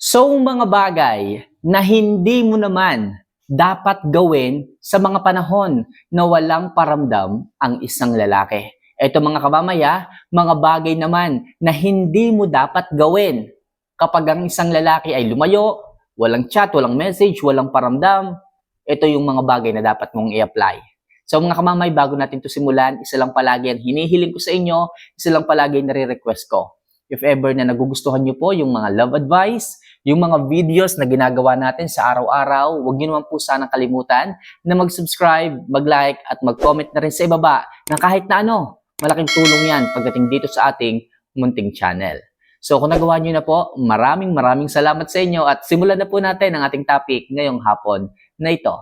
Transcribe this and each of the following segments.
So, mga bagay na hindi mo naman dapat gawin sa mga panahon na walang paramdam ang isang lalaki. Ito mga kabamaya, mga bagay naman na hindi mo dapat gawin kapag ang isang lalaki ay lumayo, walang chat, walang message, walang paramdam. Ito yung mga bagay na dapat mong i-apply. So mga kamamay, bago natin to simulan, isa lang palagi ang hinihiling ko sa inyo, isa lang palagi ang nare-request ko. If ever na nagugustuhan nyo po yung mga love advice, yung mga videos na ginagawa natin sa araw-araw, huwag nyo naman po sanang kalimutan na mag-subscribe, mag-like, at mag-comment na rin sa ibaba na kahit na ano, malaking tulong yan pagdating dito sa ating munting channel. So kung nagawa nyo na po, maraming salamat sa inyo at simulan na po natin ang ating topic ngayong hapon na ito.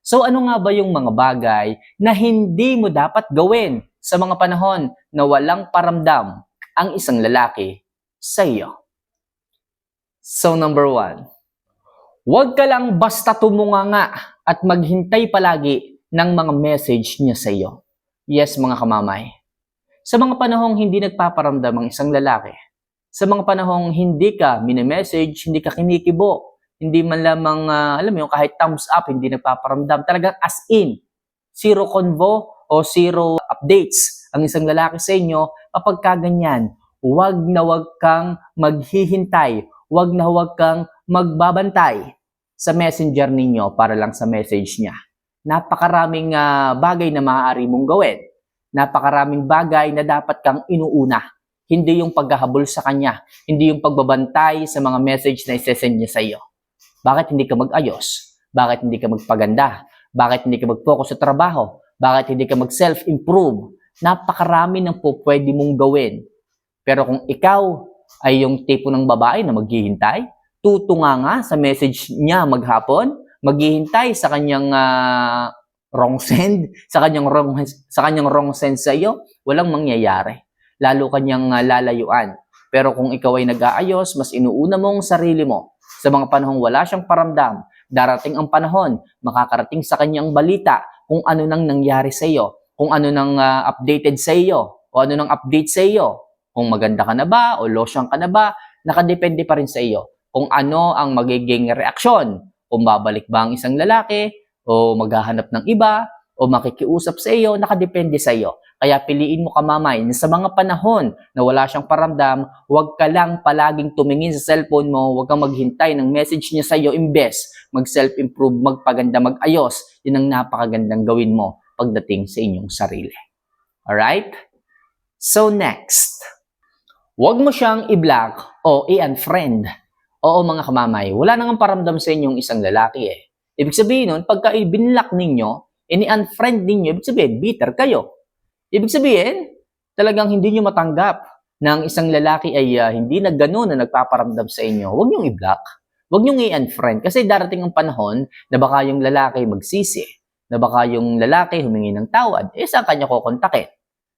So ano nga ba yung mga bagay na hindi mo dapat gawin sa mga panahon na walang paramdam ang isang lalaki sa iyo? So number 1, huwag ka lang basta tumunganga at maghintay palagi ng mga message niya sa iyo. Yes mga kamamay, sa mga panahong hindi nagpaparamdam ang isang lalaki, sa mga panahong hindi ka mini-message, hindi ka kinikibo, hindi man lamang, alam mo yung kahit thumbs up, hindi nagpaparamdam. Talagang as in, zero convo o zero updates ang isang lalaki sa inyo. Kapag kaganyan, huwag na huwag kang maghihintay, huwag na huwag kang magbabantay sa messenger ninyo para lang sa message niya. Napakaraming bagay na maaari mong gawin. Napakaraming bagay na dapat kang inuuna. Hindi yung paghahabol sa kanya, hindi yung pagbabantay sa mga message na isesend niya sa iyo. Bakit hindi ka mag-ayos? Bakit hindi ka magpaganda? Bakit hindi ka mag-focus sa trabaho? Bakit hindi ka mag-self-improve? Napakarami ng po pwede mong gawin. Pero kung ikaw ay yung tipo ng babae na maghihintay, tutunga nga sa message niya maghapon, maghihintay sa kanyang wrong send, sa kanyang wrong send sa iyo, walang mangyayari. Lalo kanyang lalayuan. Pero kung ikaw ay nag-aayos, mas inuuna mong sarili mo. Sa mga panahong wala siyang paramdam, darating ang panahon, makakarating sa kanyang balita kung ano nang nangyari sa iyo, kung ano nang updated sa iyo, o ano nang update sa iyo, kung maganda ka na ba o losyang ka na ba, nakadepende pa rin sa iyo. Kung ano ang magiging reaksyon, kung babalik ba ang isang lalaki, o maghahanap ng iba, o makikiusap sa iyo, nakadepende sa iyo. Kaya piliin mo kamamay na sa mga panahon na wala siyang paramdam, huwag ka lang palaging tumingin sa cellphone mo, huwag kang maghintay ng message niya sa iyo, imbes mag-self-improve, magpaganda, mag-ayos. Yun ang napakagandang gawin mo pagdating sa inyong sarili. Alright? So next, huwag mo siyang i-block o i-unfriend. Oo mga kamamay, wala nang paramdam sa inyong isang lalaki eh. Ibig sabihin nun, pagka i-binlock ninyo, ini-unfriend ninyo, ibig sabihin, bitter kayo. Ibig sabihin, talagang hindi nyo matanggap na ang isang lalaki ay hindi na gano'n na nagpaparamdam sa inyo. Huwag nyong i-block. Huwag nyong i-unfriend. Kasi darating ang panahon na baka yung lalaki magsisi, na baka yung lalaki humingi ng tawad, saan kanya kukontakin?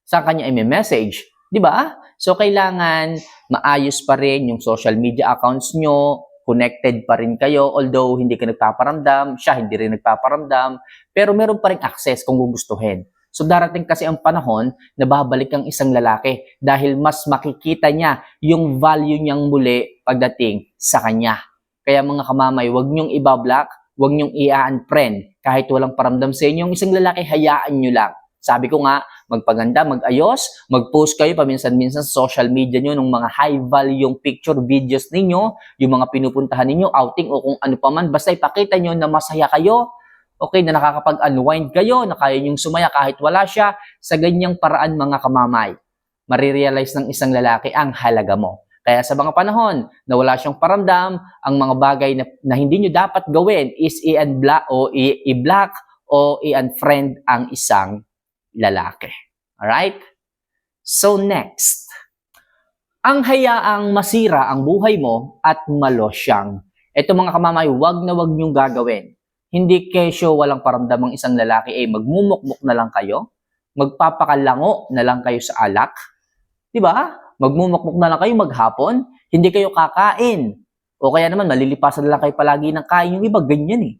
Saan kanya i-message? Diba? So, kailangan maayos pa rin yung social media accounts nyo, connected pa rin kayo, although hindi ka nagpaparamdam, siya hindi rin nagpaparamdam, pero meron pa rin access kung gugustuhin. So darating kasi ang panahon na babalik ang isang lalaki dahil mas makikita niya yung value niyang muli pagdating sa kanya. Kaya mga kamamay, huwag niyong ibablock, huwag niyong i-unfriend. Kahit walang paramdam sa inyo, yung isang lalaki, hayaan niyo lang. Sabi ko nga, magpaganda, mag-ayos, mag-post kayo paminsan-minsan sa social media niyo ng mga high-value picture, videos ninyo, yung mga pinupuntahan ninyo, outing o kung ano pa man, basta ipakita niyo na masaya kayo, okay, na nakakapag-unwind kayo, na kaya niyong sumaya kahit wala siya, sa ganyang paraan mga kamamay, marirealize ng isang lalaki ang halaga mo. Kaya sa mga panahon na wala siyang paramdam, ang mga bagay na hindi niyo dapat gawin is i-block o i-unfriend ang isang lalaki. Alright? So next, ang hayaang masira ang buhay mo at malosyang. Ito mga kamamay, wag na wag niyong gagawin. Hindi kesyo walang paramdam ang isang lalaki, magmumukmuk na lang kayo, magpapakalango na lang kayo sa alak, di ba? Magmumukmuk na lang kayo maghapon, hindi kayo kakain, o kaya naman malilipasan na lang kayo palagi ng kain, yung iba ganyan eh.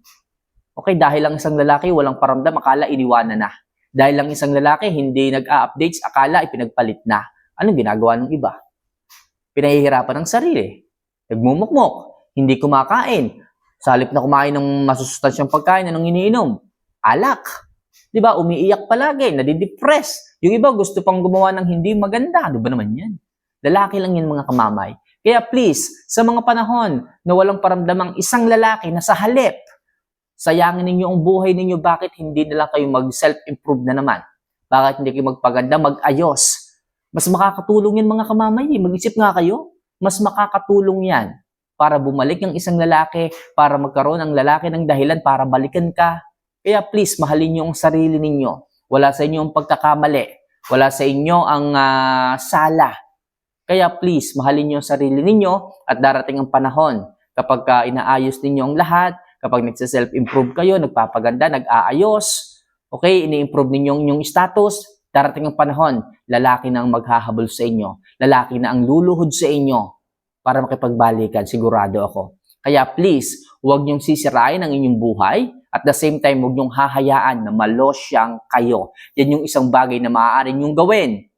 Okay, dahil lang isang lalaki walang paramdam, akala iniwanan na. Dahil lang isang lalaki hindi nag-a-updates, akala ipinagpalit na. Anong ginagawa ng iba? Pinahihirapan ng sarili, nagmumukmuk, hindi kumakain. Sa halip na kumain ng masusustansyang pagkain, anong iniinom? Alak. 'Di ba? Umiiyak palagi, nadidepress. Yung iba gusto pang gumawa ng hindi maganda. Ano ba naman 'yan? Lalaki lang 'yan, mga kamamay. Kaya please, sa mga panahon na walang paramdamang isang lalaki na sa halip sayangin ninyo ang buhay ninyo, bakit hindi na lang kayo mag-self-improve na naman? Bakit hindi kayo magpaganda, mag-ayos? Mas makakatulong yan, mga kamamay. Mag-isip nga kayo. Mas makakatulong yan para bumalik ang isang lalaki, para magkaroon ang lalaki ng dahilan para balikan ka. Kaya please, mahalin niyo ang sarili ninyo. Wala sa inyo ang pagkakamali. Wala sa inyo ang sala. Kaya please, mahalin niyo ang sarili ninyo at darating ang panahon kapag inaayos ninyo ang lahat, kapag nagsa-self-improve kayo, nagpapaganda, nag-aayos, okay, ini-improve ninyo yung status, darating ang panahon, lalaki na ang maghahabol sa inyo, lalaki na ang luluhod sa inyo para makipagbalikan, sigurado ako. Kaya please, huwag niyong sisirain ang inyong buhay, at the same time, huwag niyong hahayaan na malosyang kayo. Yan yung isang bagay na maaari niyong gawin.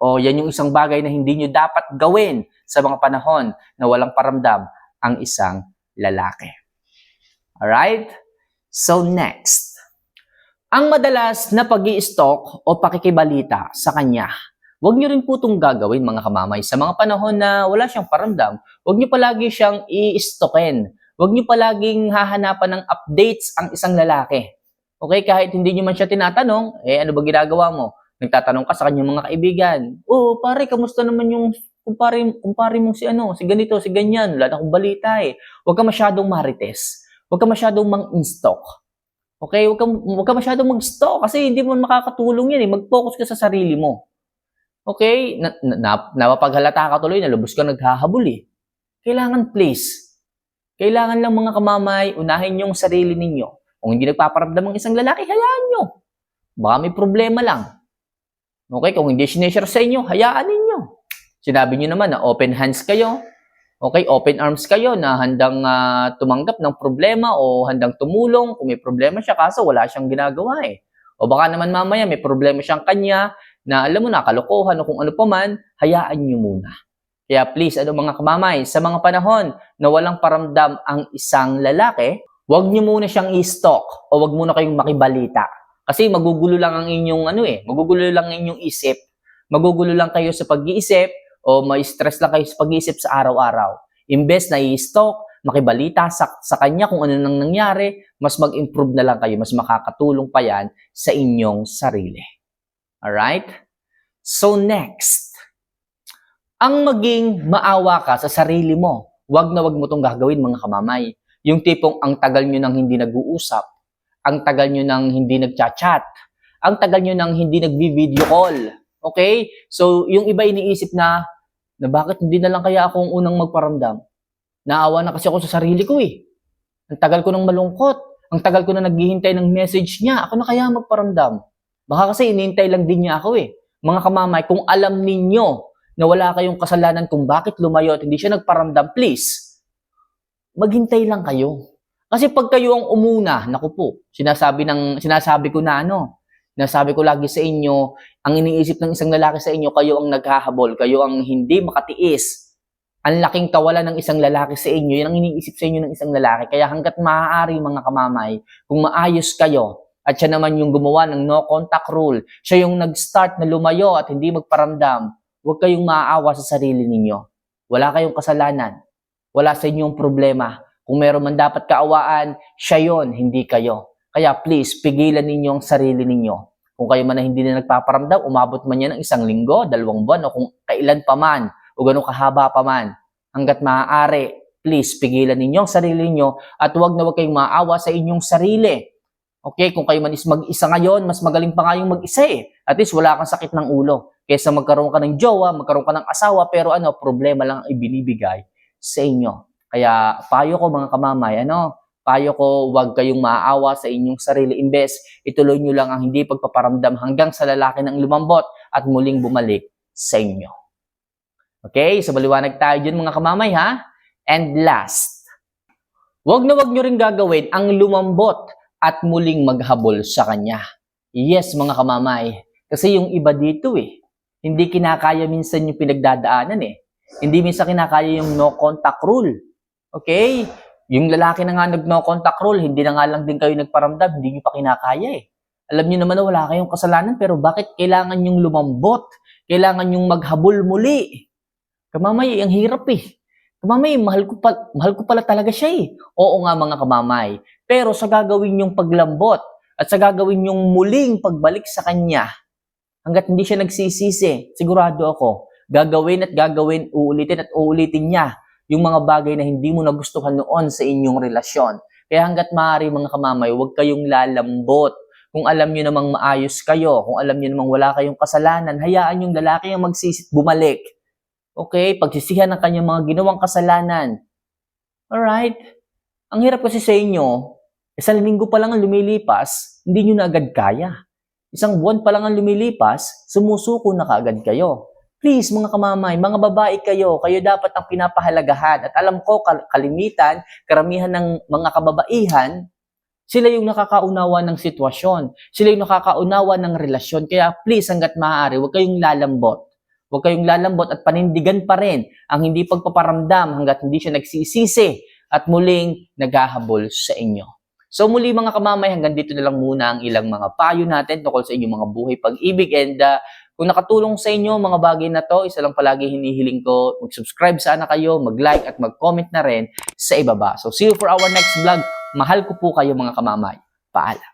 O yan yung isang bagay na hindi niyo dapat gawin sa mga panahon na walang paramdam ang isang lalaki. Alright? So next, ang madalas na pag-i-stalk o pakikibalita sa kanya. Huwag niyo rin po itong gagawin, mga kamamay. Sa mga panahon na wala siyang paramdam, huwag niyo palagi siyang i-stalkin. Huwag niyo palaging hahanapan ng updates ang isang lalaki. Okay? Kahit hindi niyo man siya tinatanong, ano ba ginagawa mo? Nagtatanong ka sa kanyang mga kaibigan. Oh, pare, kamusta naman yung kumpare mong si ganito, si ganyan. Wala na akong balita eh. Huwag ka masyadong marites. Huwag ka masyadong mang-stalk. Okay? Huwag ka masyadong mag-stalk kasi hindi mo makakatulong yan eh. Mag-focus ka sa sarili mo. Okay? Napapaghalata ka tuloy na lubos ka naghahabol eh. Kailangan please. Kailangan lang, mga kamamay, unahin yung sarili ninyo. Kung hindi nagpaparamdam ang isang lalaki, hayaan nyo. Baka may problema lang. Okay? Kung hindi sineshare sa inyo, hayaan ninyo. Sinabi nyo naman na open hands kayo. Okay, open arms kayo na handang tumanggap ng problema o handang tumulong kung may problema siya, kaso wala siyang ginagawa eh. O baka naman mamaya may problema siyang kanya na alam mo na, kalokohan o kung ano pa man, hayaan nyo muna. Kaya please, mga kamamay, sa mga panahon na walang paramdam ang isang lalaki, huwag nyo muna siyang i-stalk o huwag muna kayong makibalita. Kasi magugulo lang ang inyong magugulo lang ang inyong isip. Magugulo lang kayo sa pag-iisip, o may stress lang kayo sa pag-iisip sa araw-araw. Imbes na i-stalk, makibalita sa kanya kung ano nang nangyari, mas mag-improve na lang kayo, mas makakatulong pa yan sa inyong sarili. Alright? So next, ang maging maawa ka sa sarili mo. Wag na wag mo itong gagawin, mga kamamay. Yung tipong ang tagal nyo nang hindi nag-uusap, ang tagal nyo nang hindi nag-chat, ang tagal nyo nang hindi nag-video call. Okay? So, yung iba iniisip na bakit hindi na lang kaya akong unang magparamdam? Naawa na kasi ako sa sarili ko eh. Ang tagal ko nang malungkot. Ang tagal ko na naghihintay ng message niya. Ako na kaya magparamdam? Baka kasi inintay lang din niya ako eh. Mga kamamay, kung alam ninyo na wala kayong kasalanan kung bakit lumayo at hindi siya nagparamdam, please, maghintay lang kayo. Kasi pag kayo ang umuna, naku po, sinasabi ko na nasabi ko lagi sa inyo, ang iniisip ng isang lalaki sa inyo, kayo ang naghahabol, kayo ang hindi makatiis. Ang laking kawalan ng isang lalaki sa inyo, yan ang iniisip sa inyo ng isang lalaki. Kaya hanggat maaari, mga kamamay, kung maayos kayo, at siya naman yung gumawa ng no contact rule, siya yung nag-start na lumayo at hindi magparamdam, huwag kayong maaawa sa sarili ninyo. Wala kayong kasalanan. Wala sa inyong problema. Kung meron man dapat kaawaan, siya yon, hindi kayo. Kaya please, pigilan ninyo ang sarili ninyo. Kung kayo man na hindi na nagpaparamdam, umabot man yan ng 1 linggo, 2 buwan, o kung kailan pa man, o gano'ng kahaba pa man, hanggat maaari, please, pigilan ninyo ang sarili ninyo at huwag na huwag kayong maawa sa inyong sarili. Okay, kung kayo man is mag-isa ngayon, mas magaling pa nga yung mag-isa eh. At least wala kang sakit ng ulo. Kaysa magkaroon ka ng jowa, magkaroon ka ng asawa, pero problema lang ang ibinibigay sa inyo. Kaya payo ko, mga kamamay, payo ko, huwag kayong maawa sa inyong sarili. Imbes, ituloy nyo lang ang hindi pagpaparamdam hanggang sa lalaki ng lumambot at muling bumalik sa inyo. Okay, so baliwanag tayo dyan, mga kamamay, ha? And last, huwag na huwag nyo rin gagawin ang lumambot at muling maghabol sa kanya. Yes, mga kamamay, kasi yung iba dito hindi kinakaya minsan yung pinagdadaanan Hindi minsan kinakaya yung no contact rule. Okay? Yung lalaki na nga nag-no-contact rule, hindi na nga lang din kayo nagparamdam, hindi nyo pa kinakaya eh. Alam nyo naman na wala kayong kasalanan, pero bakit kailangan yung lumambot? Kailangan yung maghabol muli? Kamamay, ang hirap eh. Kamamay, mahal ko pala talaga siya eh. Oo nga mga kamamay. Pero sa gagawin yung paglambot at sa gagawin yung muling pagbalik sa kanya, hanggat hindi siya nagsisisi, sigurado ako, gagawin at gagawin, uulitin at uulitin niya yung mga bagay na hindi mo nagustuhan noon sa inyong relasyon. Kaya hanggat maaari mga kamamay, huwag kayong lalambot. Kung alam niyo namang maayos kayo, kung alam niyo namang wala kayong kasalanan, hayaan yung lalaki ang magsisit bumalik. Okay? Pagsisihan ng kanyang mga ginawang kasalanan. Alright? Ang hirap kasi sa inyo, isang linggo pa lang ang lumilipas, hindi nyo na agad kaya. Isang buwan pa lang ang lumilipas, sumusuko na kaagad kayo. Please, mga kamamay, mga babae kayo dapat ang pinapahalagahan. At alam ko, kalimitan, karamihan ng mga kababaihan, sila yung nakakaunawa ng sitwasyon. Sila yung nakakaunawa ng relasyon. Kaya please, hanggat maaari, huwag kayong lalambot. Huwag kayong lalambot at panindigan pa rin ang hindi pagpaparamdam hanggat hindi siya nagsisisi at muling naghahabol sa inyo. So muli mga kamamay, hanggang dito na lang muna ang ilang mga payo natin tungkol sa inyong mga buhay pag-ibig. And kung nakatulong sa inyo mga bagay na to, isa lang palagi hinihiling ko, mag-subscribe sana kayo, mag-like at mag-comment na rin sa ibaba. So see you for our next vlog. Mahal ko po kayo mga kamamay. Paalam.